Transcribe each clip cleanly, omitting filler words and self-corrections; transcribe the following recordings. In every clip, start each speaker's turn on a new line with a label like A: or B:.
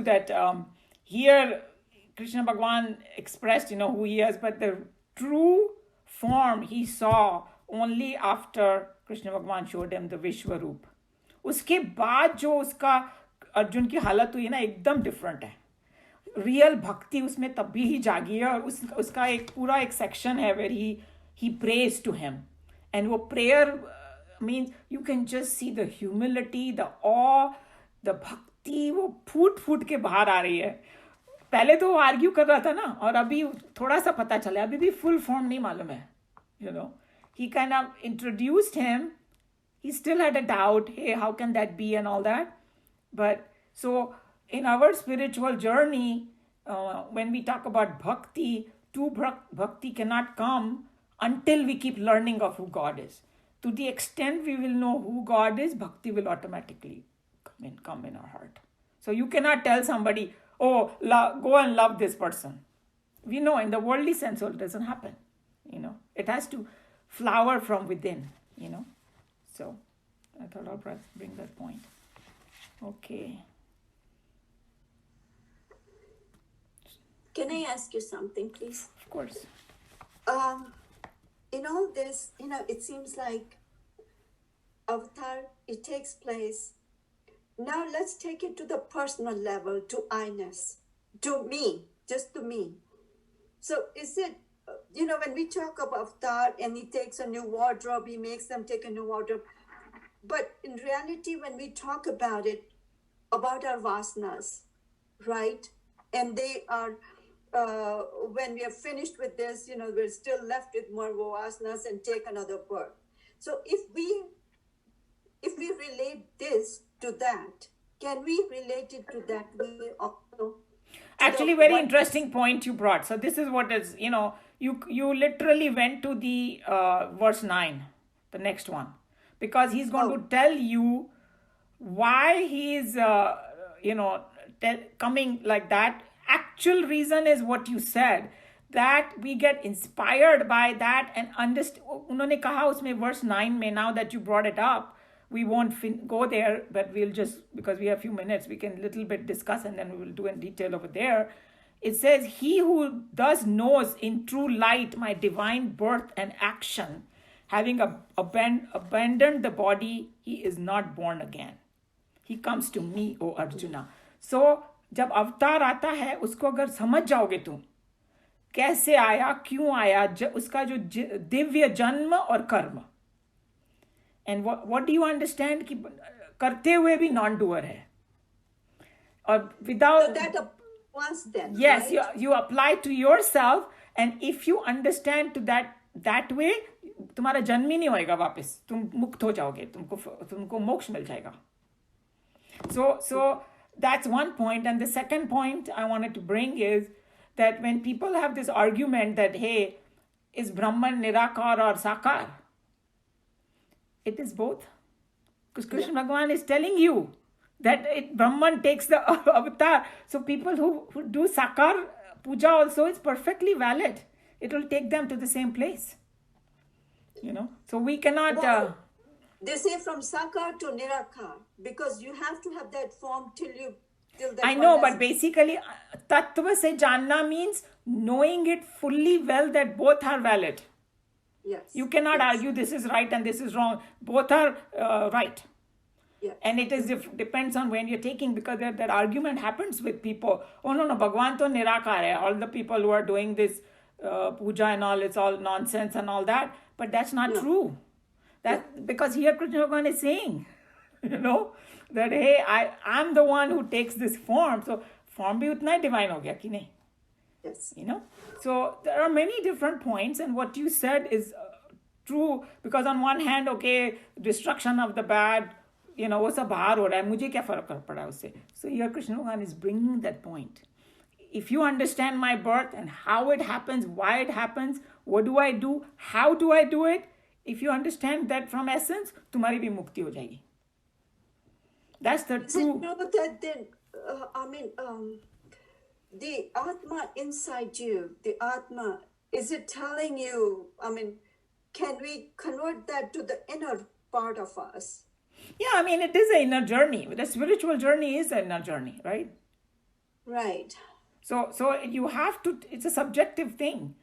A: that here Krishna Bhagwan expressed, who he is, but the true form he saw only after Krishna Bhagwan showed him the Vishwaroop. उसके बाद जो उसका अर्जुन की हालत हुई ना एकदम डिफरेंट है. रियल भक्ति उसमें तभी ही जागी है. और उसका एक पूरा एक सेक्शन है where he prays to him. And वो prayer means you can just see the humility, the awe, the bhakti, वो फूट फूट के बाहर आ रही है. पहले तो वो आर्ग्यू कर रहा था ना, और अभी थोड़ा सा पता चला, अभी भी फुल फॉर्म नहीं मालूम है. He kind of introduced him. He still had a doubt, hey, how can that be and all that. But so in our spiritual journey, when we talk about bhakti, true bhakti cannot come until we keep learning of who God is. To the extent we will know who God is, bhakti will automatically come in our heart. So you cannot tell somebody, oh, go and love this person. We know in the worldly sense, it doesn't happen. It has to flower from within, So I thought I'll bring that point. Okay.
B: Can I ask you something, please?
A: Of course.
B: In all this, it seems like avatar, it takes place. Now let's take it to the personal level, to I-ness, to me, just to me. So is it, when we talk about avatar and he takes a new wardrobe, he makes them take a new wardrobe. But in reality, when we talk about it, about our vasanas, right? And they are, when we are finished with this, we're still left with more vasanas and take another birth. So if we relate this to that, can we relate it to that way also?
A: Actually, very interesting point you brought. So this is what is, you literally went to the verse 9, the next one, because he's going to tell you why he is, coming like that. Actual reason is what you said, that we get inspired by that and understand. उन्होंने कहा उसमें verse 9 में, now that you brought it up, we won't go there, but we'll just, because we have a few minutes, we can little bit discuss and then we will do in detail over there. It says, he who thus knows in true light my divine birth and action, having abandoned the body, he is not born again. He comes to me, O Arjuna. So, जब अवतार आता है, उसको अगर समझ जाओगे तुम, कैसे आया, क्यों आया, उसका जो दिव्य जन्म और कर्म. And what do you understand? कि करते हुए भी non-doer है. और without...
B: So that once then,
A: yes,
B: right?
A: you apply to yourself, and if you understand to that way, तुम्हारा जन्म ही नहीं होएगा वापस. तुम मुक्त हो जाओगे. तुमको मोक्ष मिल जाएगा. So that's one point. And the second point I wanted to bring is that when people have this argument that, hey, is Brahman Nirakar or Sakar? It is both. Because Krishna Bhagavan is telling you that Brahman takes the avatar. So people who do Sakar puja also is perfectly valid. It will take them to the same place. So we cannot...
B: they say from Sakar to Nirakar, because you have to have that form till that.
A: I know, but basically, Tattva se janna means knowing it fully well that both are valid.
B: Yes.
A: You cannot argue this is right and this is wrong. Both are right.
B: Yes.
A: And it is depends on when you're taking, because that argument happens with people. Oh no, Bhagwan to nirakar hai. All the people who are doing this puja and all, it's all nonsense and all that. But that's not true. Because here Krishna Bhagavan is saying, that hey, I'm the one who takes this form. So form bhi utna hi divine ho gaya ki nahi?
B: Yes.
A: So there are many different points, and what you said is true, because on one hand, okay, destruction of the bad, वो सब बाहर हो रहा है, मुझे क्या फर्क पड़ा उससे. So here Krishna Bhagavan is bringing that point. If you understand my birth and how it happens, why it happens, what do I do, how do I do it, if you understand that from essence, तुम्हारी भी मुक्ति हो जाएगी. That's the true.
B: That then, the Atma inside you, the Atma, is it telling you, can we convert that to the inner part of us?
A: Yeah, it is an inner journey. The spiritual journey is an inner journey, right?
B: Right.
A: So you have to, it's a subjective thing.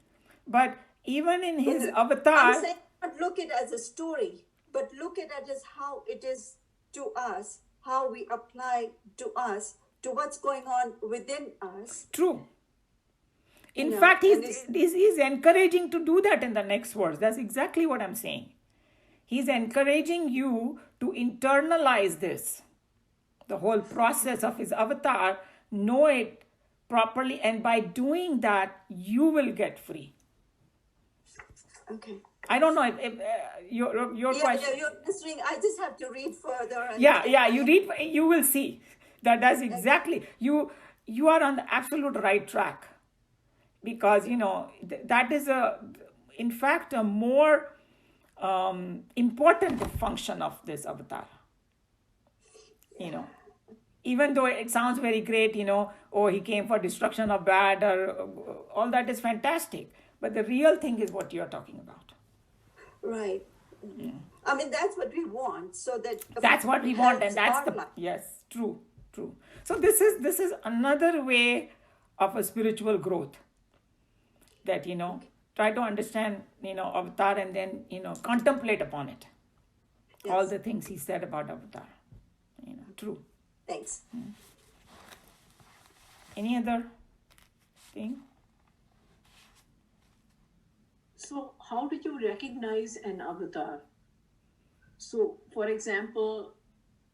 A: But even in his
B: I'm
A: avatar,
B: saying not look it as a story, but look at it as how it is to us, how we apply to us, to what's going on within us,
A: true. In fact,
B: and it's
A: he's encouraging to do that in the next verse. That's exactly what I'm saying. He's encouraging you to internalize this, the whole process of his avatar, know it properly, and by doing that, you will get free.
B: okay.
A: I don't know if your
B: Yeah,
A: question.
B: yeah, you're answering. I just have to read further and
A: Yeah, you
B: I
A: read, you will see that that's exactly, you are on the absolute right track, because that is in fact a more important function of this avatar. you know Even though it sounds very great, oh, he came for destruction of bad, or all that is fantastic, but the real thing is what you're talking about.
B: right. I mean, that's what we want, so that
A: That's what we want, and
B: helps
A: that's
B: our
A: the,
B: life.
A: yes, true. So this is another way of a spiritual growth, that try to understand avatar, and then contemplate upon it, all
B: Yes.
A: the things he said about avatar. True.
B: Thanks.
A: Any other thing?
C: So, how do you recognize an avatar? So, for example,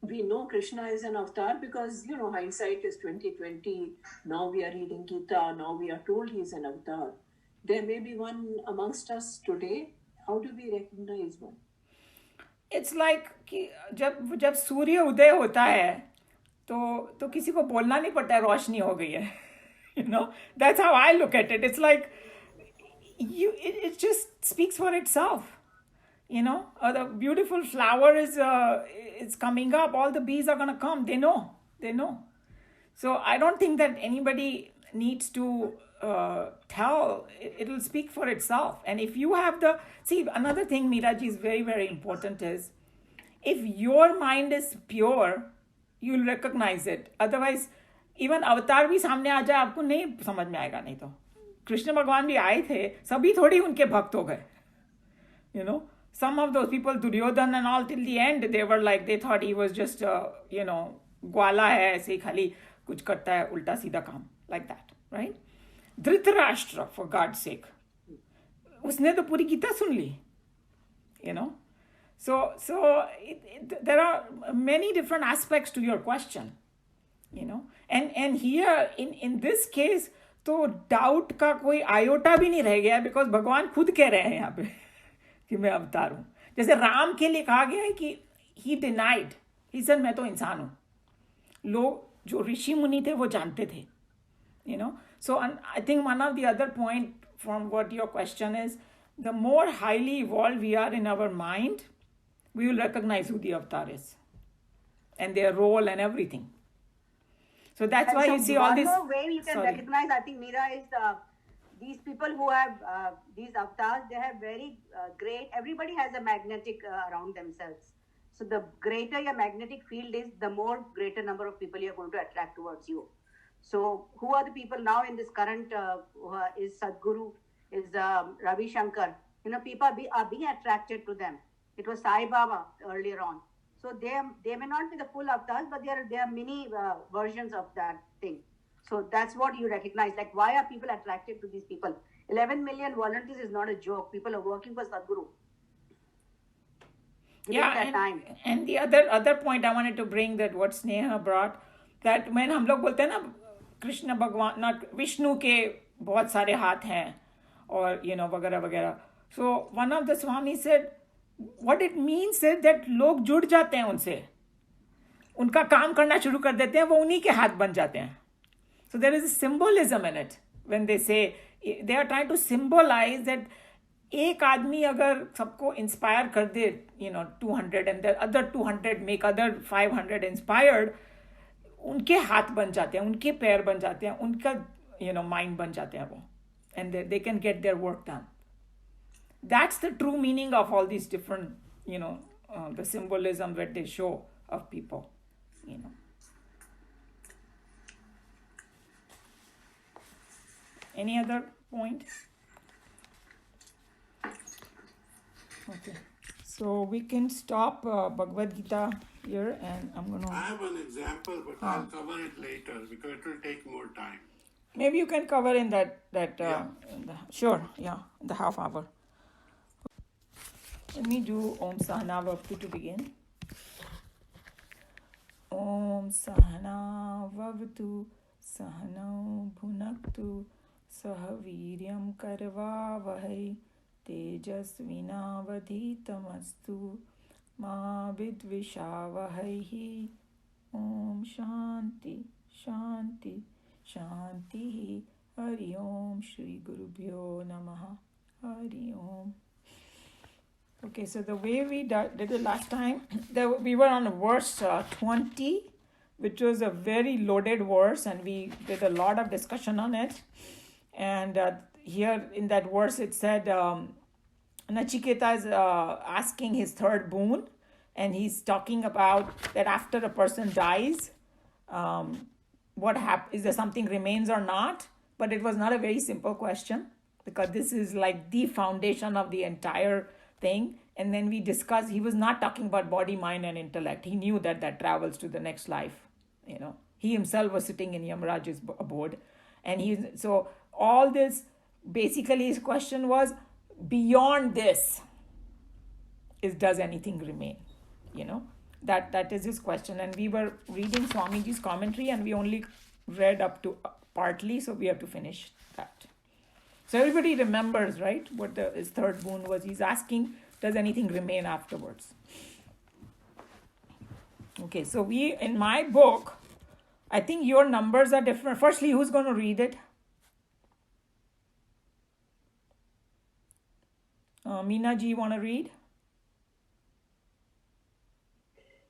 C: we know Krishna is an avatar because hindsight is 2020. Now we are reading Geeta. Now we are told he is an avatar. There may be one amongst us today. How do we recognize one?
A: It's like कि जब जब सूर्य उदय होता है, तो किसी को बोलना नहीं पड़ता है रोशनी हो गई है. That's how I look at it. It's like it just speaks for itself. The beautiful flower is it's coming up, all the bees are going to come. They know. So I don't think that anybody needs to tell. It'll speak for itself. And if you have another thing, Miraji, is very, very important, is if your mind is pure, you'll recognize it. Otherwise, even अवतार भी सामने आ जाए, आपको नहीं समझ में आएगा. नहीं तो कृष्ण भगवान भी आए थे, सभी थोड़ी उनके भक्त हो गए. Some of those people, Duryodhan and all, till the end, they were like, they thought he was just ग्वाला है, ऐसे ही खाली कुछ करता है उल्टा सीधा काम, like that, right? Dhritarashtra, for God's sake, उसने तो पूरी गीता सुन ली. So there are many different aspects to your question. And here in this case, तो डाउट का कोई आयोटा भी नहीं रह गया, बिकॉज भगवान खुद कह रहे हैं यहाँ पे कि मैं अवतार हूँ. जैसे राम के लिए कहा गया है कि ही डिनाइड, ही सेड मैं तो इंसान हूँ. लोग जो ऋषि मुनि थे वो जानते थे. So I think one of the other point from what your question is, the more highly evolved we are in our mind, we will recognize who the avatar is and their role and everything. So that's why you see all this.
D: One more way you can
A: Sorry.
D: recognize, I think, Meera, is these people who have these avatars, they have very great, everybody has a magnetic around themselves. So the greater your magnetic field is, the more greater number of people you're going to attract towards you. So who are the people now in this current, is Sadhguru, is Ravi Shankar. People are being attracted to them. It was Sai Baba earlier on. So they may not be the full avatars, but they are many versions of that thing. So that's what you recognize. Like, why are people attracted to these people? 11 million volunteers is not a joke. People are working for Sadhguru.
A: And the other point I wanted to bring, that what Sneha brought, that when हम लोग बोलते हैं ना कृष्ण भगवान, ना विष्णु के बहुत सारे हाथ हैं और वगैरह वगैरह. So one of the Swami said, what it means is that लोग जुड़ जाते हैं उनसे, उनका काम करना शुरू कर देते हैं, वो उन्हीं के हाथ बन जाते हैं. So there is a symbolism in it when they say, they are trying to symbolize that एक आदमी अगर सबको इंस्पायर कर दे 200 and the other 200 make other 500 inspired, उनके हाथ बन जाते हैं, उनके पैर बन जाते हैं, उनका माइंड बन जाते हैं वो, and they can get their work done. That's the true meaning of all these different the symbolism that they show of people. Any other point? Okay. So we can stop Bhagavad Gita here, and I'm going to...
E: I have an example, but I'll cover it later because it will take more time.
A: Maybe you can cover in that
E: Yeah.
A: sure, yeah, in the half hour. Let me do Om Sahana Vavtu to begin. Om Sahana Vavtu Sahano Bhunaktu Sahaviryam Karva Vahai Tejasvinavadhitamastu Ma Vidvishavahai. Om Shanti Shanti Shanti. Hari Om Shri Gurubhyo Namaha. Hari Om. Okay, so the way we did it last time, we were on verse 20, which was a very loaded verse, and we did a lot of discussion on it. And here in that verse, it said Nachiketa is asking his third boon, and he's talking about that after a person dies, what happens? Is there something remains or not? But it was not a very simple question, because this is like the foundation of the entire thing. And then we discussed, he was not talking about body, mind, and intellect. He knew that travels to the next life. He himself was sitting in Yamaraj's abode, and so all this, basically his question was, beyond this, does anything remain? That is his question. And we were reading Swamiji's commentary, and we only read up to partly, so we have to finish that. So everybody remembers, right, what his third boon was. He's asking, does anything remain afterwards? Okay, so in my book, I think your numbers are different. Firstly, who's going to read it? Meena ji, you want to read?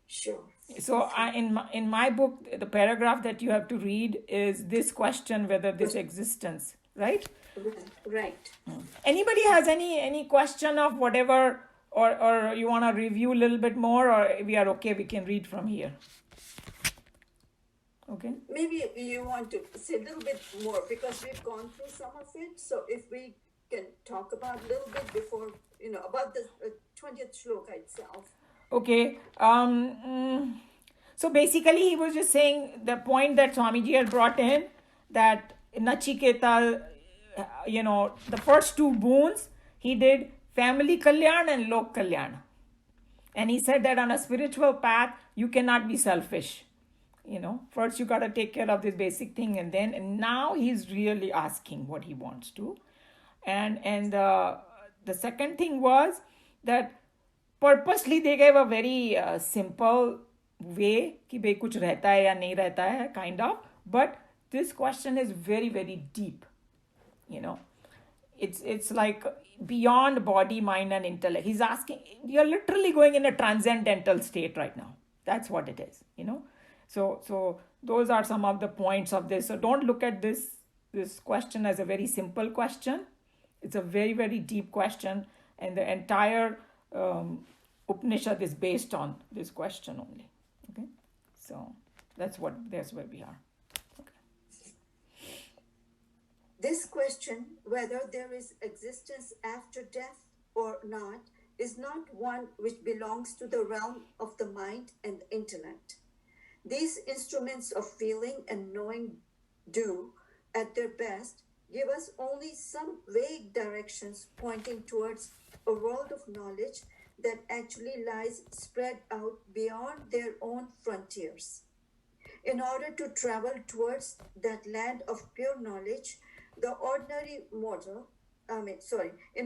B: Sure.
A: So in my book, the paragraph that you have to read is this question, whether this existence, right?
B: Right.
A: Anybody has any question of whatever, or you want to review a little bit more, or we are okay, we can read from here? Okay.
B: Maybe you want to say a little bit more, because we've gone through some of it. So if we can talk about a little bit before, about the 20th shloka itself.
A: Okay. So basically he was just saying the point that Swamiji had brought in, that Nachiketa, the first two boons, he did family kalyan and lok kalyan. And he said that on a spiritual path, you cannot be selfish. First you got to take care of this basic thing, and now he's really asking what he wants to. And the second thing was that purposely they gave a very simple way कि भाई कुछ रहता है या नहीं रहता है, kind of. But this question is very, very deep. It's like beyond body, mind, and intellect. He's asking, you're literally going in a transcendental state right now. That's what it is. So those are some of the points of this. So don't look at this question as a very simple question. It's a very, very deep question, and the entire Upanishad is based on this question only. Okay, so that's where we are. Okay.
B: This question, whether there is existence after death or not, is not one which belongs to the realm of the mind and intellect. These instruments of feeling and knowing do, at their best, give us only some vague directions pointing towards a world of knowledge that actually lies spread out beyond their own frontiers. In order to travel towards that land of pure knowledge, in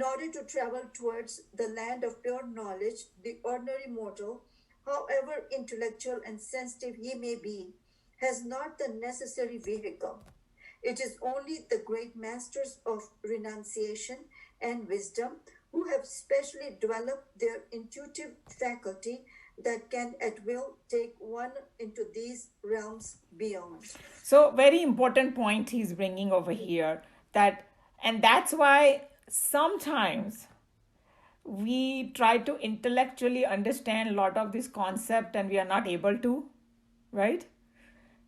B: order to travel towards the land of pure knowledge, the ordinary mortal, however intellectual and sensitive he may be, has not the necessary vehicle. It is only the great masters of renunciation and wisdom who have specially developed their intuitive faculty that can at will take one into these realms beyond.
A: So very important point he's bringing over here, and that's why sometimes we try to intellectually understand a lot of this concept and we are not able to, right?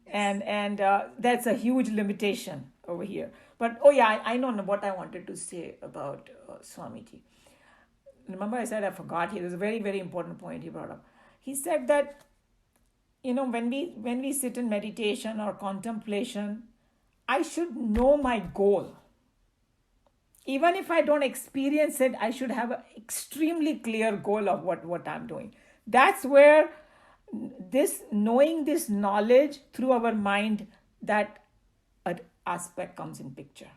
A: And that's a huge limitation. over here. But, oh yeah, I know what I wanted to say about Swamiji. Remember I said I forgot. There's a very, very important point he brought up. He said that, when we sit in meditation or contemplation, I should know my goal. Even if I don't experience it, I should have an extremely clear goal of what I'm doing. That's where knowing this knowledge through our mind, that aspect comes in picture.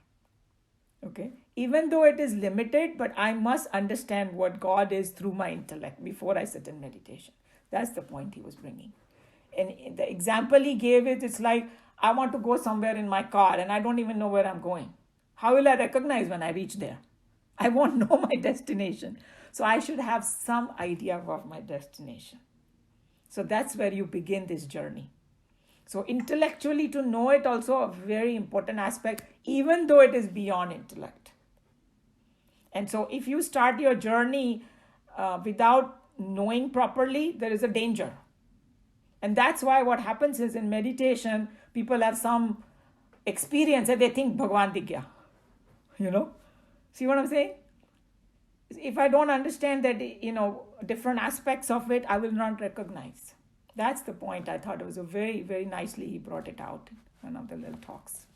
A: Okay? Even though it is limited, but I must understand what God is through my intellect before I sit in meditation. That's the point he was bringing. And the example he gave it's like, I want to go somewhere in my car and I don't even know where I'm going. How will I recognize when I reach there? I won't know my destination. So I should have some idea of my destination. So that's where you begin this journey. So intellectually to know it also a very important aspect, even though it is beyond intellect. And so if you start your journey without knowing properly, there is a danger. And that's why what happens is in meditation, people have some experience and they think Bhagwan Digya. See what I'm saying? If I don't understand that, different aspects of it, I will not recognize. That's the point. I thought it was a very, very nicely he brought it out in one of the little talks.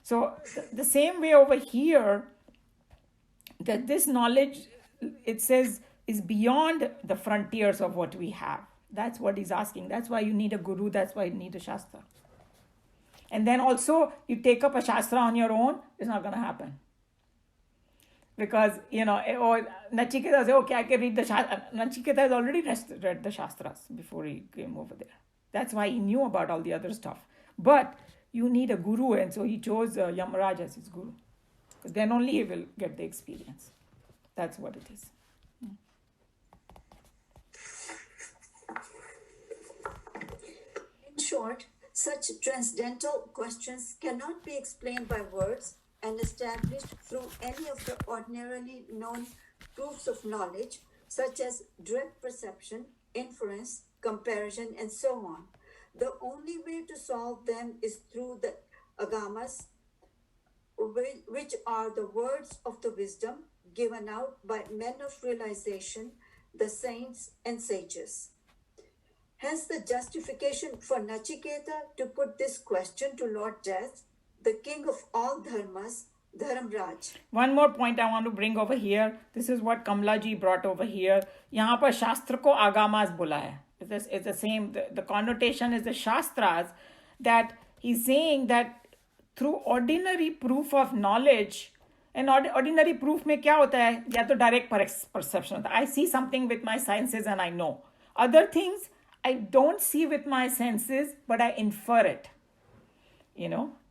A: So the same way over here, that this knowledge, it says, is beyond the frontiers of what we have. That's what he's asking. That's why you need a guru. That's why you need a shastra. And then also, you take up a shastra on your own, it's not going to happen. Because, or Nachiketa says, okay, I can read the shastra. Nachiketa has already read the shastras before he came over there. That's why he knew about all the other stuff. But you need a guru, and so he chose Yamaraj as his guru. Because then only he will get the experience. That's what it is.
B: In short, such transcendental questions cannot be explained by words and established through any of the ordinarily known proofs of knowledge, such as direct perception, inference, comparison, and so on. The only way to solve them is through the agamas, which are the words of the wisdom given out by men of realization, the saints and sages. Hence the justification for Nachiketa to put this question to Lord Death, the king of all dharmas, Dharamraj.
A: One more point I want to bring over here. This is what Kamlaji brought over here. यहाँ पर शास्त्र को आगामास बोला है. It's the same. The connotation is the shastras, that he's saying that through ordinary proof of knowledge, and ordinary proof में क्या होता है? या तो direct perception होता है. I see something with my senses and I know. Other things I don't see with my senses, but I infer it.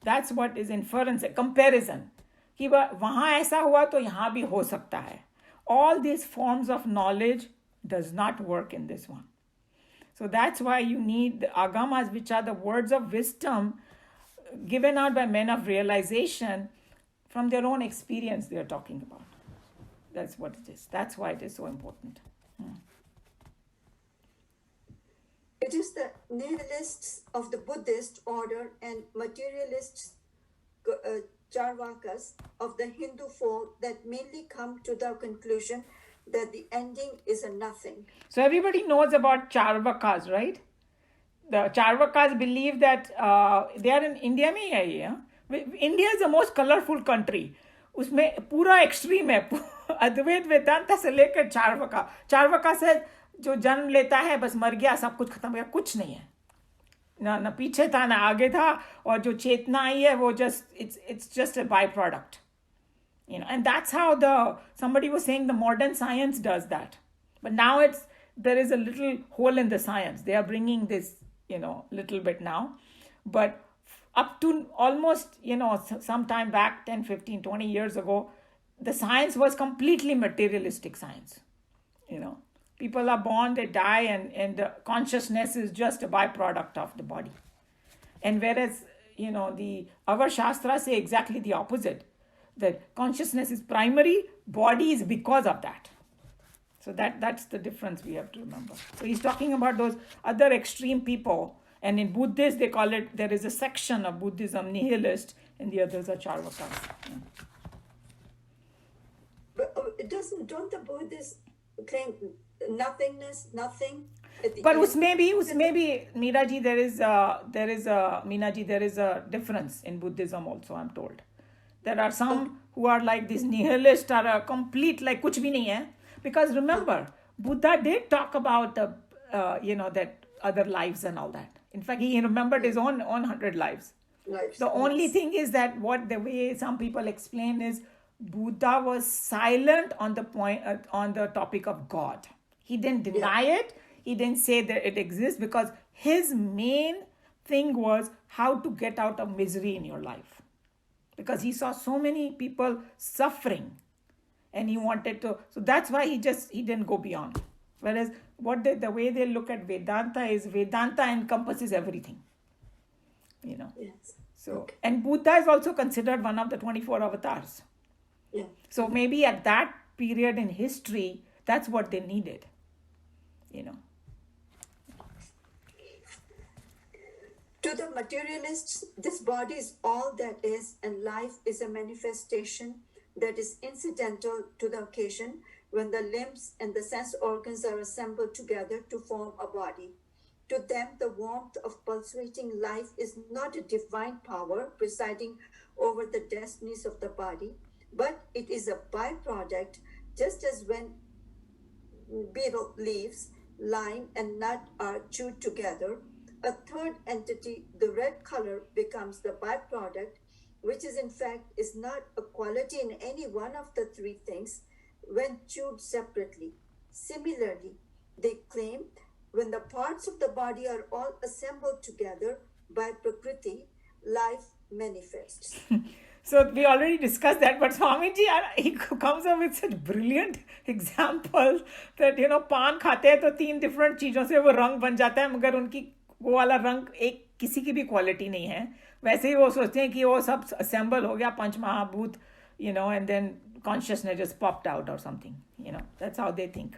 A: That's what is inference, comparison. कि वहाँ ऐसा हुआ तो यहाँ भी हो सकता है. All these forms of knowledge does not work in this one. So that's why you need the agamas, which are the words of wisdom given out by men of realization from their own experience they are talking about. That's what it is. That's why it is so important.
B: It is the nihilists of the Buddhist order and materialists, Charvakas, of the Hindu fold that mainly come to the conclusion that the ending is a nothing.
A: So everybody knows about Charvakas, right? The Charvakas believe that they are in India में है ये. India is the most colorful country. उसमें पूरा extreme है. अद्वैत वेदांता से लेकर चार्वका. चार्वका से जो जन्म लेता है बस मर गया, सब कुछ खत्म हो गया, कुछ नहीं है. ना पीछे था ना आगे था, और जो चेतना आई है वो it's just a byproduct. And that's how somebody was saying the modern science does that. But now there is a little hole in the science. They are bringing this, little bit now. But up to almost, some time back, 10, 15, 20 years ago, the science was completely materialistic science. People are born, they die, and the consciousness is just a byproduct of the body. And whereas, our shastras say exactly the opposite. That consciousness is primary, body is because of that. So that's the difference we have to remember. So he's talking about those other extreme people, And in Buddhist, they call it, there is a section of Buddhism, nihilist, and the others are Charvakas. Yeah.
B: But don't the Buddhists claim nothingness, nothing?
A: But maybe Meeraji, there is a difference in Buddhism also, I'm told. There are some who are like these nihilists, are a complete, like kuch bhi nahi hai. Because remember, Buddha did talk about that other lives and all that. In fact, he remembered his own 100 lives. The only thing is that the way some people explain is Buddha was silent on the topic of God. He didn't deny it. He didn't say that it exists, because his main thing was how to get out of misery in your life. Because he saw so many people suffering, and he wanted to. So that's why he didn't go beyond. Whereas the way they look at Vedanta is Vedanta encompasses everything.
B: Yes.
A: So and Buddha is also considered one of the 24 avatars.
B: Yeah.
A: So maybe at that period in history, that's what they needed.
B: To the materialists, this body is all that is, and life is a manifestation that is incidental to the occasion when the limbs and the sense organs are assembled together to form a body. To them, the warmth of pulsating life is not a divine power presiding over the destinies of the body, but it is a byproduct, just as when betel leaves, lime, and nut are chewed together, a third entity, the red color, becomes the byproduct, which is not a quality in any one of the three things when chewed separately. Similarly, they claim when the parts of the body are all assembled together by Prakriti, life manifests.
A: So we already discussed that, but Swamiji, he comes up with such brilliant examples that पान खाते हैं तो 3 different चीजों से वो रंग बन जाता है, मगर उनकी वो वाला रंग एक किसी की भी क्वालिटी नहीं है. वैसे ही वो सोचते हैं कि वो सब assemble हो गया पंच महाभूत, and then consciousness just popped out or something. That's how they think.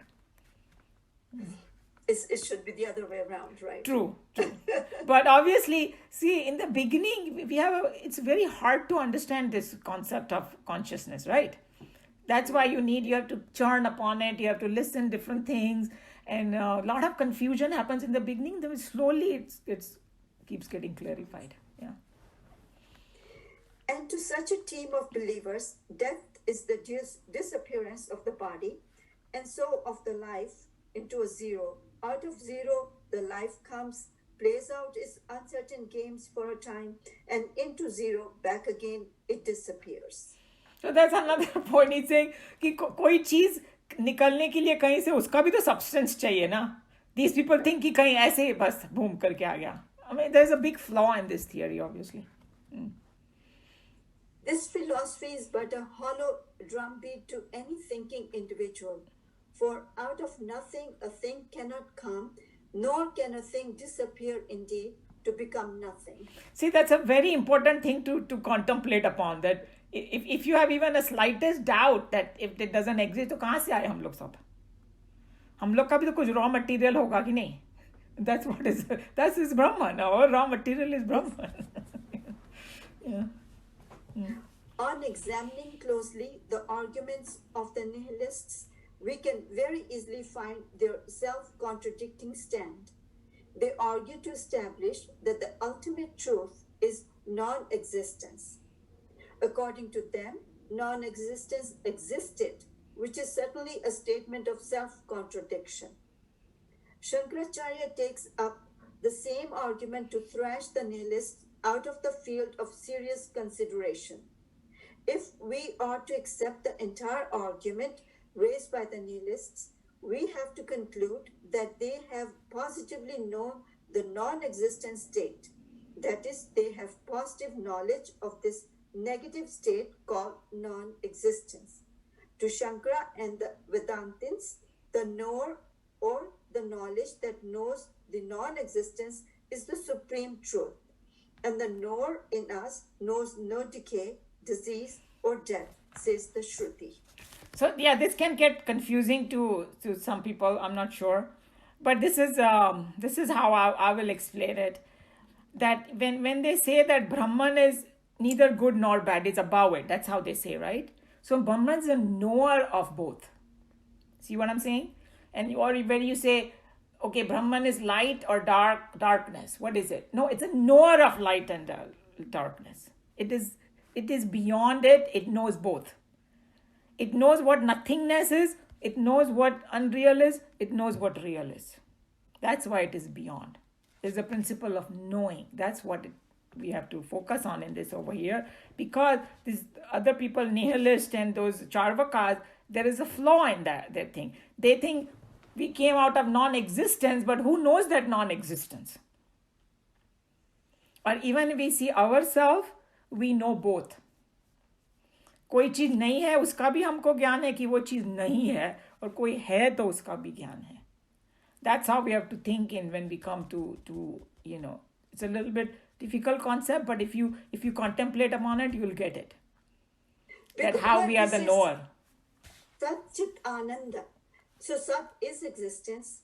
B: It should be the other way around, right?
A: True. But obviously, see, in the beginning, it's very hard to understand this concept of consciousness, right? That's why you have to churn upon it, you have to listen different things, and a lot of confusion happens in the beginning. Then slowly it keeps getting clarified. Yeah.
B: And to such a team of believers, death is the disappearance of the body, and so of the life into a zero. Out of zero, the life comes, plays out its uncertain games for a time, and into zero, back again, it disappears.
A: So that's another point. He's saying कि कोई चीज निकलने के लिए कहीं से उसका भी तो substance चाहिए ना. These people think कि कहीं ऐसे बस boom करके आ गया. I mean, there's a big flaw in this theory, obviously.
B: This philosophy is but a hollow drumbeat to any thinking individual. For out of nothing a thing cannot come, nor can a thing disappear indeed to become nothing.
A: See, that's a very important thing to contemplate upon, that if you have even a slightest doubt that if it doesn't exist, तो कहाँ से आए हम लोग सब? हम लोग का भी तो कुछ raw material होगा कि नहीं? That's his Brahman. Our raw material is Brahman. Yeah.
B: On examining closely the arguments of the nihilists, we can very easily find their self-contradicting stand. They argue to establish that the ultimate truth is non-existence. According to them, non-existence existed, which is certainly a statement of self-contradiction. Shankaracharya takes up the same argument to thrash the nihilists out of the field of serious consideration. If we are to accept the entire argument raised by the nihilists, we have to conclude that they have positively known the non-existent state. That is, they have positive knowledge of this negative state called non-existence. To Shankara and the Vedantins, the knower or the knowledge that knows the non-existence is the supreme truth. And the knower in us knows no decay, disease, or death, says the Shruti.
A: So yeah, this can get confusing to some people. I'm not sure, but this is how I will explain it. that when they say that Brahman is neither good nor bad, it's above it. That's how they say, right? So Brahman is a knower of both. See what I'm saying? And or when you say, okay, Brahman is light or darkness, what is it? No, it's a knower of light and darkness. It is beyond it. It knows both. It knows what nothingness is. It knows what unreal is. It knows what real is. That's why it is beyond. There's a principle of knowing. That's what we have to focus on in this over here. Because these other people, nihilists and those charvakas, there is a flaw in their thing. They think we came out of non-existence, but who knows that non-existence? Or even we see ourselves, we know both. कोई चीज नहीं है उसका भी हमको ज्ञान है कि वो चीज नहीं है और कोई है तो उसका भी ज्ञान है. That's how we have to think in when we come to it's a little bit difficult concept, but if you contemplate upon it, you will get it. That how we are the knower.
B: Sat Chit Ananda. So Sat is existence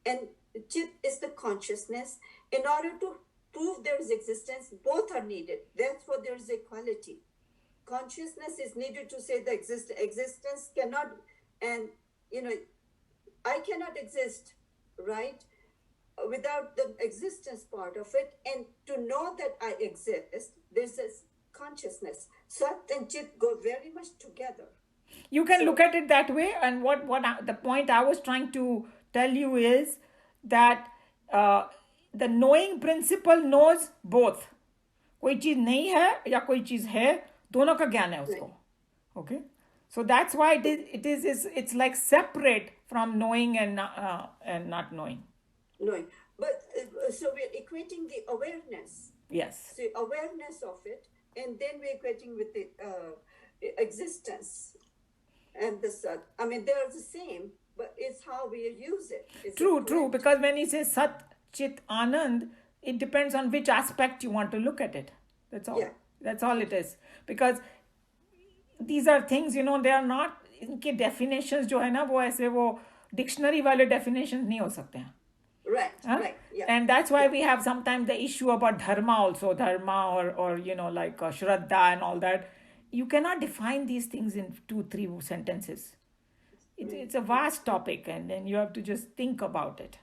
B: and Chit is the consciousness. In order to prove there is existence, both are needed. Therefore, there is equality. Consciousness is needed to say the existence cannot, and I cannot exist, right, without the existence part of it. And to know that I exist, there's this consciousness. Sat and Chit go very much together.
A: You can look at it that way, and the point I was trying to tell you is that the knowing principle knows both. कोई चीज नहीं है या कोई चीज है, दोनों का ज्ञान है उसको. Okay, so that's why it's like separate from knowing and not knowing.
B: Knowing, but so we're equating the awareness.
A: Yes.
B: So awareness of it, and then we're equating with the existence and the Sat. I mean, they're the same, but it's how we use it.
A: True. Because when you say Sat, Chit, Anand, it depends on which aspect you want to look at it. That's all.
B: Yeah.
A: That's all it is. Because these are things, they are not, इनके definitions जो है ना वो ऐसे वो dictionary वाले definitions नहीं हो सकते हैं.
B: Right,
A: Huh?
B: right, yeah.
A: And that's why we have sometimes the issue about dharma also, or like shraddha and all that. You cannot define these things in 2-3 sentences. It's a vast topic, and then you have to just think about it,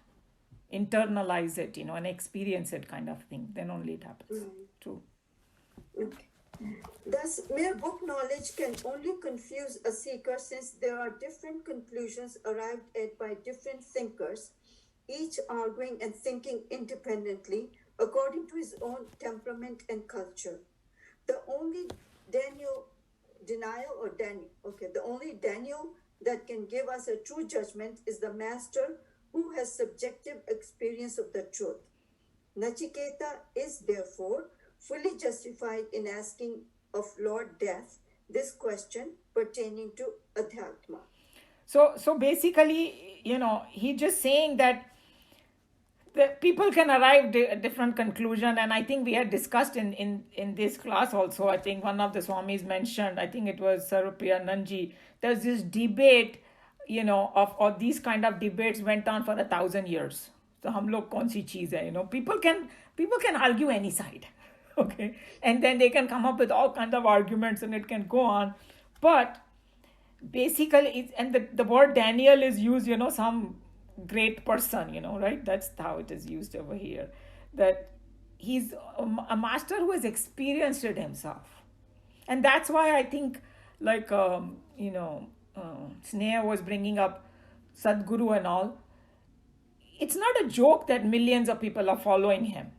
A: internalize it, and experience it, kind of thing. Then only it happens. True.
B: Okay. Thus, mere book knowledge can only confuse a seeker, since there are different conclusions arrived at by different thinkers, each arguing and thinking independently according to his own temperament and culture. The only Daniel that can give us a true judgment is the master who has subjective experience of the truth. Nachiketa is therefore fully justified in asking of Lord Death this question pertaining to Adhyatma.
A: So basically, he's just saying that the people can arrive at a different conclusion, and I think we had discussed in this class also. I think one of the Swamis mentioned, I think it was Sarvapriya Nanji, there's this debate, of these kind of debates went on for 1,000 years. So hum log kaun si cheez hai, people can argue any side. Okay, and then they can come up with all kinds of arguments, and it can go on. But basically, the word Daniel is used, some great person, right? That's how it is used over here. That he's a master who has experienced it himself. And that's why I think, like, Sneha was bringing up Sadhguru and all. It's not a joke that millions of people are following him.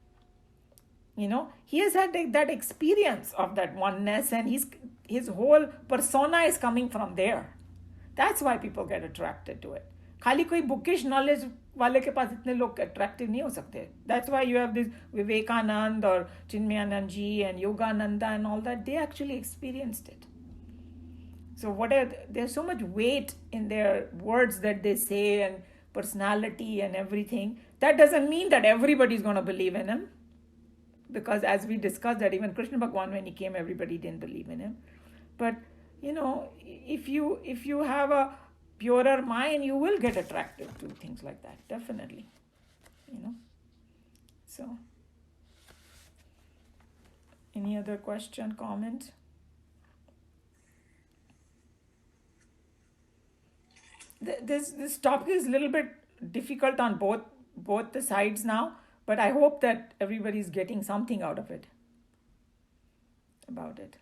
A: He has had that experience of that oneness, and his whole persona is coming from there. That's why people get attracted to it. खाली कोई bookish knowledge वाले के पास इतने लोग attractive नहीं हो सकते. That's why you have this Vivekanand or Chinmayanand ji and Yogananda and all that. They actually experienced it. So there's so much weight in their words that they say, and personality and everything. That doesn't mean that everybody's going to believe in him. Because as we discussed that even Krishna Bhagwan, when he came, everybody didn't believe in him. But, if you have a purer mind, you will get attracted to things like that, definitely. So Any other question, comment? This topic is a little bit difficult on both the sides now, but I hope that everybody's getting something out of it, about it.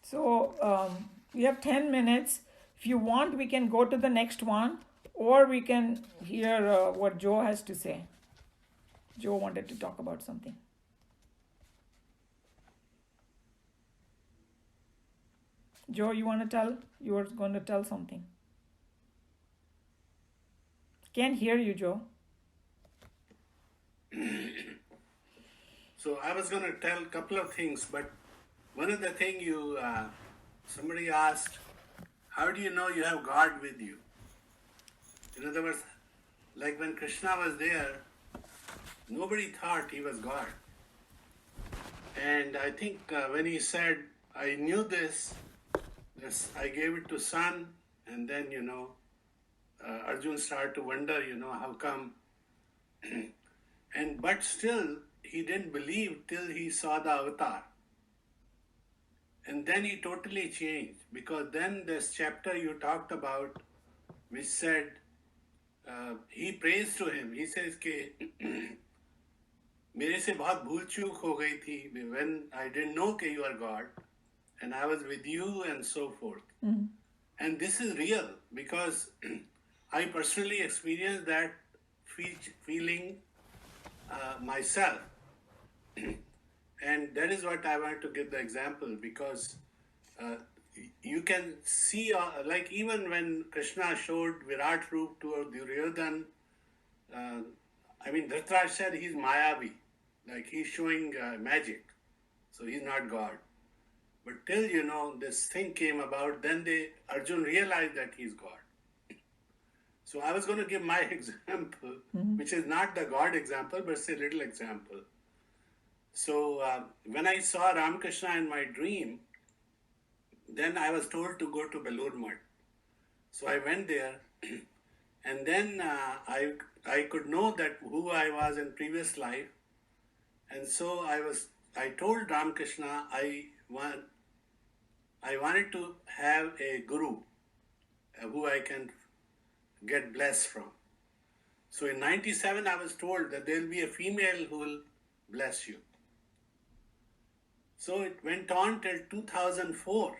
A: So we have 10 minutes. If you want, we can go to the next one, or we can hear what Joe has to say. Joe wanted to talk about something. Joe, you were going to tell something. Can't hear you, Joe.
E: So I was going to tell a couple of things, but one of the things somebody asked, how do you know you have God with you? In other words, like when Krishna was there, nobody thought he was God. And I think when he said, I knew this, I gave it to son, and then, Arjun started to wonder, how come? But still, he didn't believe till he saw the avatar. And then he totally changed, because then this chapter you talked about, which said, he prays to him. He says, मेरे से बहुत भूल चूक हो गई थी when I didn't know that you are God, and I was with you and so forth. Mm-hmm. And this is real, because I personally experienced that feeling myself. And that is what I want to give the example, because you can see, like even when Krishna showed Virat Roop to Duryodhan, Dhritarashtra said he's Mayavi, like he's showing magic, so he's not God. But till, this thing came about, then Arjun realized that he's God. So I was going to give my example, which is not the God example, but it's a little example. So when I saw Ramakrishna in my dream, then I was told to go to Belur Math. So I went there, and then I could know that who I was in previous life. And so I told Ramakrishna I wanted to have a guru who I can get blessed from. So in 97, I was told that there will be a female who will bless you. So it went on till 2004,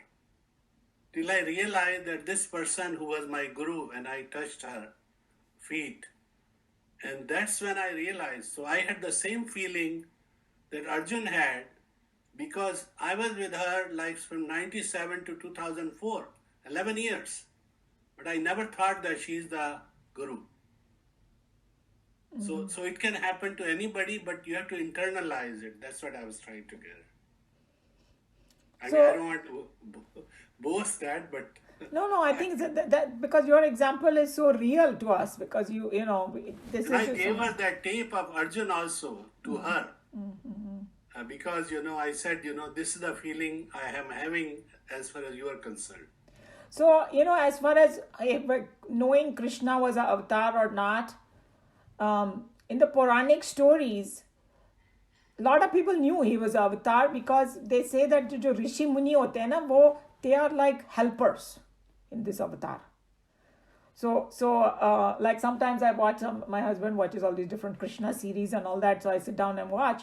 E: till I realized that this person who was my guru, and I touched her feet. And that's when I realized. So I had the same feeling that Arjun had, because I was with her like from 97 to 2004, 11 years. But I never thought that she's the guru. Mm-hmm. So it can happen to anybody, but you have to internalize it. That's what I was trying to get. I don't want to boast that, but...
A: No, I think that because your example is so real to us, because this is...
E: I gave her that tape of Arjun also to her. Mm-hmm. Because, I said, this is the feeling I am having as far as you are concerned.
A: So, as far as knowing Krishna was an avatar or not, in the Puranic stories, a lot of people knew he was an avatar, because they say that the Rishi Muni hote hain na, they are like helpers in this avatar. So like sometimes my husband watches all these different Krishna series and all that, so I sit down and watch.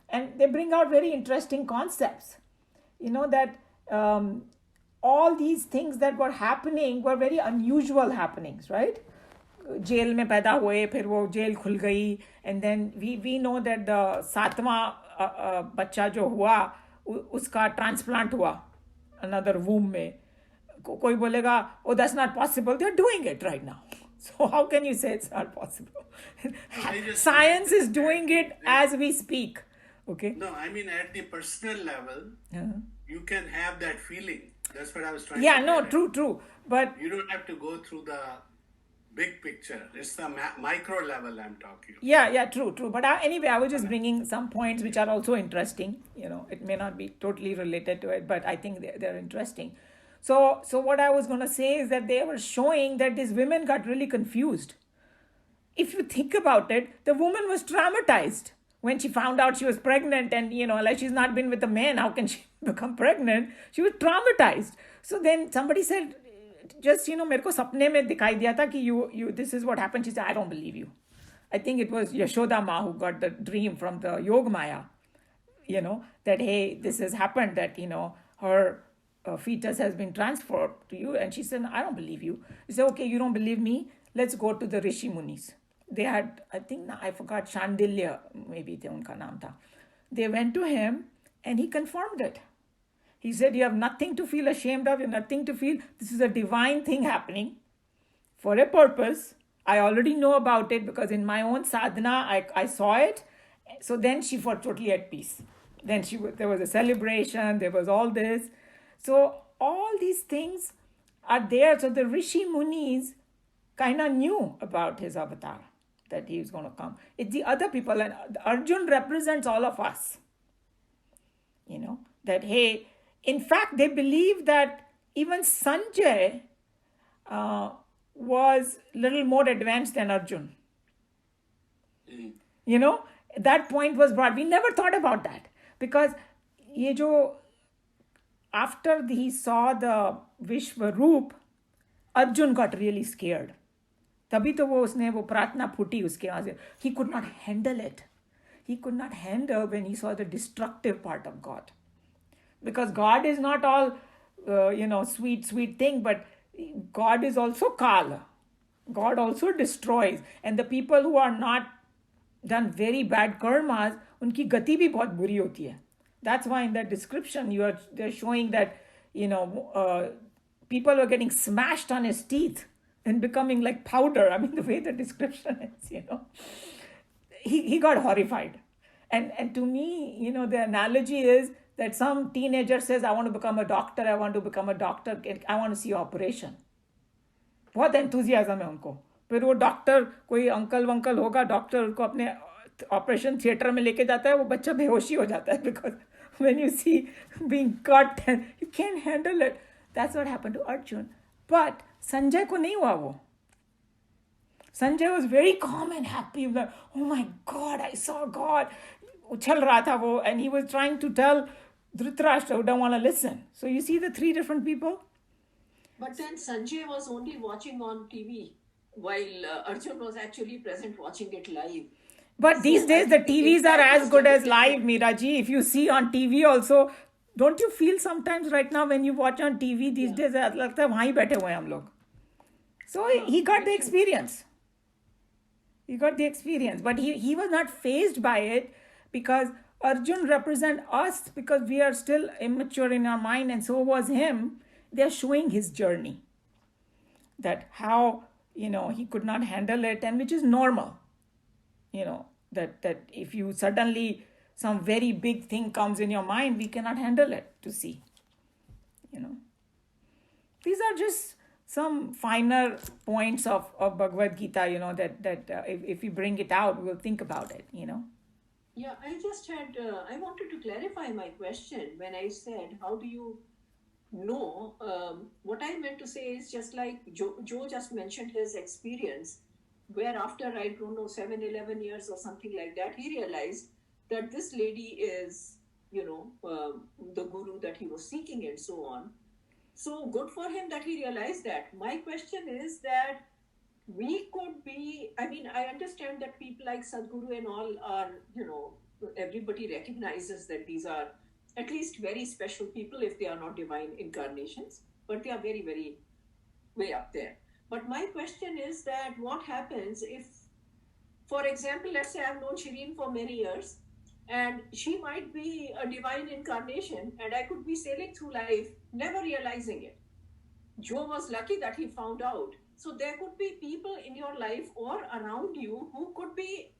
A: And they bring out very interesting concepts. That all these things that were happening were very unusual happenings, right? Jail में पैदा हुए, फिर वो jail खुल गई, and then we know that the सातवां बच्चा जो हुआ उसका transplant हुआ another womb में. कोई बोलेगा, oh, that's not possible. They're doing it right now. So how can you say it's not possible? Science is doing it as we speak. Okay.
E: No, at the personal level, you can have that feeling. That's what I was trying to
A: say. Yeah, no, true. But
E: you don't have to go through the big picture. It's the micro level I'm talking about.
A: Yeah, true. But anyway, I was just bringing some points which are also interesting. It may not be totally related to it, but I think they're interesting. So what I was going to say is that they were showing that these women got really confused. if you think about it, the woman was traumatized when she found out she was pregnant, and like, she's not been with a man, how can she become pregnant? She was traumatized. So then somebody said, just मेरे को सपने में दिखाई दिया था कि you this is what happened. She said, I don't believe you. I think it was Yashoda Ma who got the dream from the Yog Maya, that hey, this has happened, that her fetus has been transferred to you. And she said, I don't believe you. He said, okay, you don't believe me, let's go to the Rishi Munis. They had, I think, I forgot, Shandilya maybe unka naam tha. They went to him and he confirmed it. He said, you have nothing to feel ashamed of, you have nothing to feel. This is a divine thing happening for a purpose. I already know about it because in my own sadhana, I saw it. So then she was totally at peace. Then there was a celebration, there was all this. So all these things are there. So the Rishi Munis kind of knew about his avatar, that he was going to come. It's the other people, and Arjun represents all of us. That hey, in fact, they believe that even Sanjay was a little more advanced than Arjun. That point was brought. We never thought about that because after he saw the Vishwaroop, Arjun got really scared. तभी तो वो प्रार्थना फूटी उसके वहाँ से. He could not handle it. He could not handle when he saw the destructive part of God. Because God is not all, sweet thing, but God is also Kala. God also destroys. And the people who are not done very bad karmas, unki gati bhi bahut buri hoti hai. That's why in that description, they're showing that, people were getting smashed on his teeth and becoming like powder. I mean, the way the description is, he got horrified. And to me, the analogy is that some teenager says, I want to become a doctor, I want to see operation. बहुत enthusiasm है उनको. फिर वो doctor, कोई uncle वंकल होगा, doctor उनको अपने operation theatre में लेके जाता है, वो बच्चा बेहोशी हो जाता है because when you see being cut and you can't handle it. That's what happened to Arjun. But Sanjay को नहीं हुआ वो. Sanjay was very calm and happy. Like, oh my God, I saw God. उछल रहा था वो, and he was trying to tell Dhritarashtra, who don't want to listen. So you see the three different people.
C: But then Sanjay was only watching on TV while Arjun was actually present watching it live.
A: But these days the TVs are as good as live, Meeraji. If you see on TV also, don't you feel sometimes right now when you watch on TV these days, लगता है वहीं बैठे हुए हैं हम लोग. So he got the experience. He got the experience. But he was not fazed by it because Arjun represent us, because we are still immature in our mind, and so was him. They're showing his journey. That how, he could not handle it, and which is normal. That if you suddenly, some very big thing comes in your mind, we cannot handle it to see. These are just some finer points of Bhagavad Gita, that if we bring it out, we'll think about it,
C: Yeah, I wanted to clarify my question when I said, how do you know? What I meant to say is just like Joe just mentioned his experience, where after, I don't know, 7-11 years or something like that, he realized that this lady is, the guru that he was seeking and so on. So good for him that he realized that. My question is that we could be, I understand that people like Sadhguru and all are, everybody recognizes that these are at least very special people if they are not divine incarnations, but they are very, very way up there. But my question is that what happens if, for example, let's say I've known Shireen for many years, and she might be a divine incarnation, and I could be sailing through life never realizing it. Joe was lucky that he found out. So there could be people in your life or around you who could be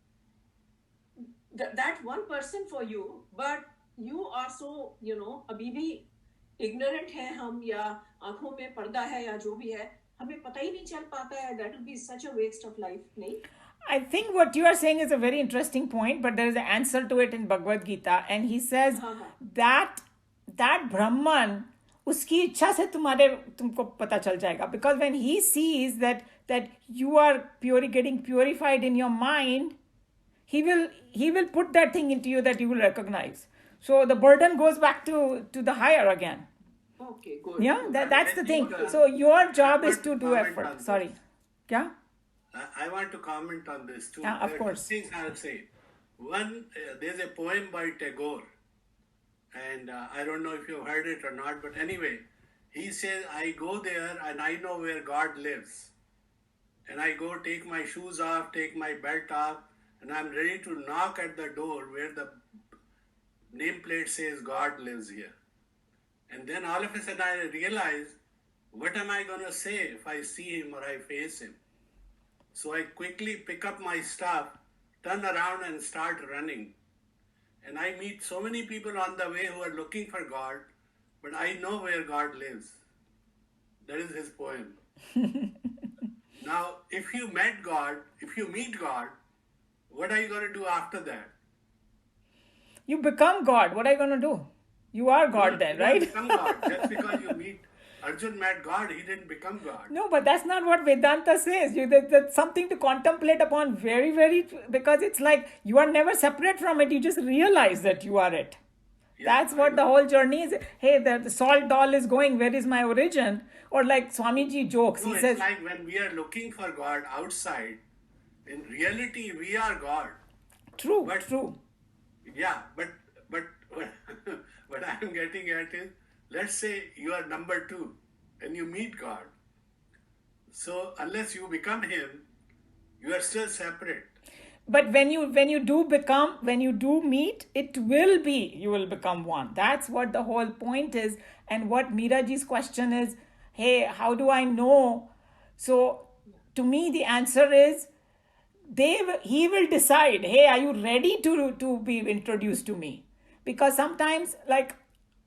C: that one person for you, but you are so, अभी भी ignorant है हम, या आंखों में पर्दा है, या जो भी है, हमें पता ही नहीं चल पाता है. That will be such a waste of life, नहीं?
A: I think what you are saying is a very interesting point, but there is an answer to it in Bhagavad Gita, and he says that Brahman उसकी इच्छा से तुमको पता चल जाएगा. Because when he sees that you are getting purified in your mind, he will put that thing into you that you will recognize. So the burden goes back to the higher again.
C: Okay, good.
A: Yeah,
C: good.
A: that's the
E: I
A: thing.
E: think,
A: So your job
E: I
A: is
E: want
A: to
E: to
A: do
E: comment
A: effort.
E: on this.
A: Sorry. Yeah?
E: I want to comment on this too.
A: Yeah, of
E: There are
A: course.
E: two things I'll say. One, there's a poem by Tagore, and I don't know if you've heard it or not, but anyway, he says, I go there and I know where God lives. And I go take my shoes off, take my belt off, and I'm ready to knock at the door where the nameplate says God lives here. And then all of a sudden I realize, what am I going to say if I see him or I face him? So I quickly pick up my stuff, turn around and start running. And I meet so many people on the way who are looking for God, but I know where God lives. That is his poem. Now, if you meet God, what are you going to do after that?
A: You become God. What are you going to do? You are God then,
E: You don't
A: right?
E: become God. Just because you meet Arjun met God, he didn't become God.
A: No, but that's not what Vedanta says. That's something to contemplate upon very, very, because it's like you are never separate from it. You just realize that you are it.
E: Yeah,
A: That's what the whole journey is. Hey, the salt doll is going, where is my origin? Or like Swamiji jokes,
E: No,
A: he
E: it's
A: says,
E: like when we are looking for God outside, in reality, we are God.
A: true,
E: But-
A: true.
E: Yeah, but what I'm getting at is, let's say you are number 2 and you meet God. So unless you become him, you are still separate.
A: But when you do meet, it will be, you will become one. That's what the whole point is. And what Meeraji's question is, hey, how do I know? So to me, the answer is, he will decide, hey, are you ready to be introduced to me? Because sometimes, like,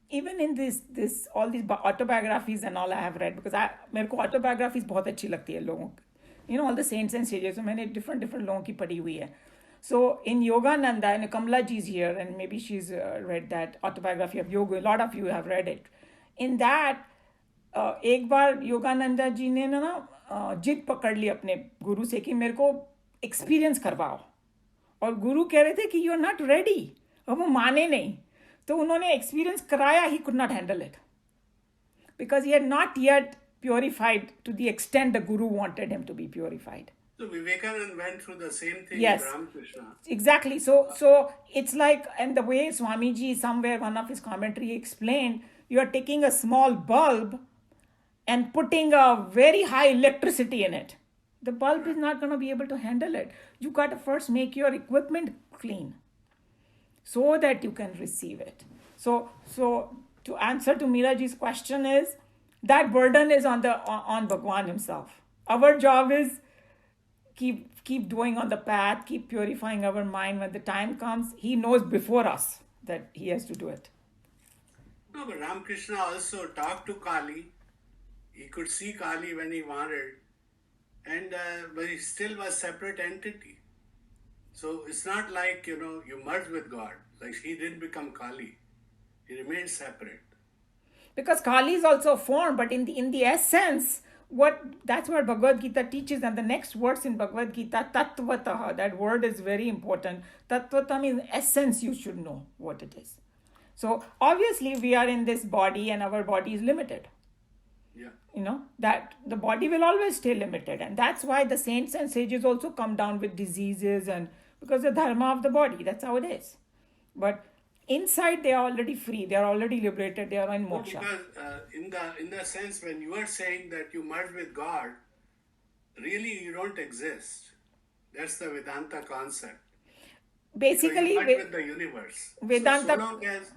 A: even in this all these autobiographies and all I have read, because मेरे को autobiographies बहुत अच्छी लगती है लोगों की. You know, all the saints and sages. So मैंने different लोगों की पढ़ी हुई है. So in Yogananda, and Kamala ji is here, and maybe she's read that autobiography of Yoga. A lot of you have read it. In that, एक बार योगानंदा जी ने ना जिद पकड़ ली अपने गुरु से कि मेरे को एक्सपीरियंस करवाओ. और गुरु कह रहे थे कि यू आर नॉट रेडी, और वो माने नहीं. तो उन्होंने एक्सपीरियंस कराया. He could not handle it because he had not yet purified to the extent the guru wanted him to be purified.
E: So Vivekananda went through the same thing
A: Yes.
E: with Ramakrishna.
A: Exactly. So it's like, and the way Swamiji somewhere, one of his commentary explained, you are taking a small bulb and putting a very high electricity in it. The bulb is not going to be able to handle it. You got to first make your equipment clean so that you can receive it. So to answer to Meeraji's question is, that burden is on Bhagwan himself. Our job is keep going on the path, keep purifying our mind. When the time comes, he knows before us that he has to do it.
E: No, but Ramakrishna also talked to Kali. He could see Kali when he wanted, and but he still was separate entity. So it's not like you merge with God. Like he didn't become Kali. He remained separate.
A: Because Kali is also a form, but in the essence, that's what Bhagavad Gita teaches. And the next words in Bhagavad Gita, tattvataha, that word is very important. Tattvata means essence, you should know what it is. So obviously we are in this body and our body is limited.
E: Yeah.
A: That the body will always stay limited. And that's why the saints and sages also come down with diseases, and because the dharma of the body, that's how it is. But inside they are already free, they are already liberated, they are in moksha.
E: Because in the sense, when you are saying that you merge with God, really you don't exist. That's the Vedanta concept.
A: Basically,
E: so you merge with the universe.
A: Vedanta.
E: So long as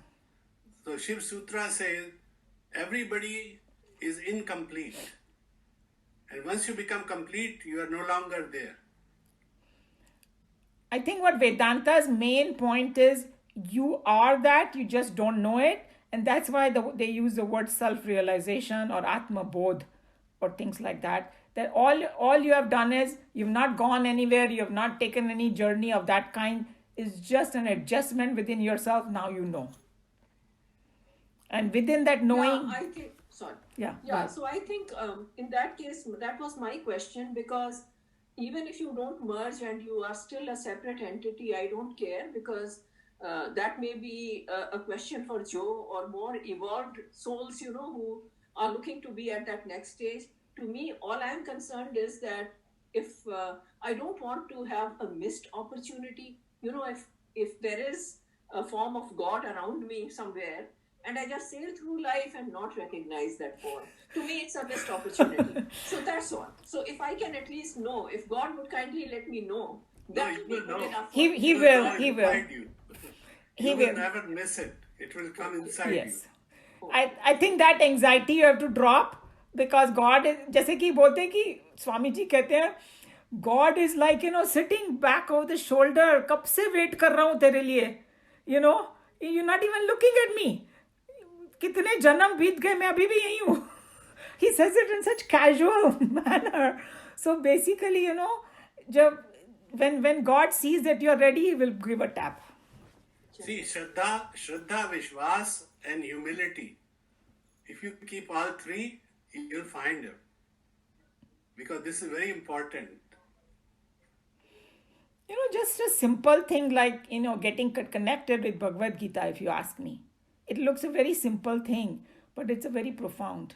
E: Shiv Sutra says everybody is incomplete, and once you become complete, you are no longer there.
A: I think what Vedanta's main point is, you are that, you just don't know it. And that's why they use the word self-realization or Atma Bodh or things like that. That all you have done is, you've not gone anywhere, you have not taken any journey of that kind. It's just an adjustment within yourself. Now you know. And within that
C: Yeah,
A: knowing,
C: I think, sorry.
A: yeah, go
C: Yeah,
A: ahead.
C: so I think in that case, that was my question, because even if you don't merge and you are still a separate entity, I don't care, because that may be a question for Joe or more evolved souls, who are looking to be at that next stage. To me, all I'm concerned is that if I don't want to have a missed opportunity, if there is a form of God around me somewhere, and I just sail through life and not recognize that form. To me, it's a missed opportunity. So that's all. So if I can at least know, if God would kindly let me know,
E: No,
C: that
E: you
C: will be
E: will
C: good
E: know.
C: enough for
A: He
C: me.
A: he
E: You will
A: will,
E: know. It
A: he
E: will
A: will,
E: find you.
A: he
E: You will
A: will.
E: never miss it. It will come inside you.
A: Yes. I think that anxiety you have to drop, because God is, जैसे कि बोलते हैं कि स्वामी जी कहते हैं, God is like, sitting back over the shoulder, कब से wait कर रहा हूँ तेरे लिए, you know, you're not even looking at me. कितने जन्म बीत गए, मैं अभी भी यही हूँ. He says it in such casual manner. So basically, जब when God sees that you're ready, he will give a tap.
E: See, Shraddha, Vishwas, and humility. If you keep all three, you'll find him. Because this is very important.
A: Just a simple thing like, getting connected with Bhagavad Gita, if you ask me. It looks a very simple thing, but it's a very profound.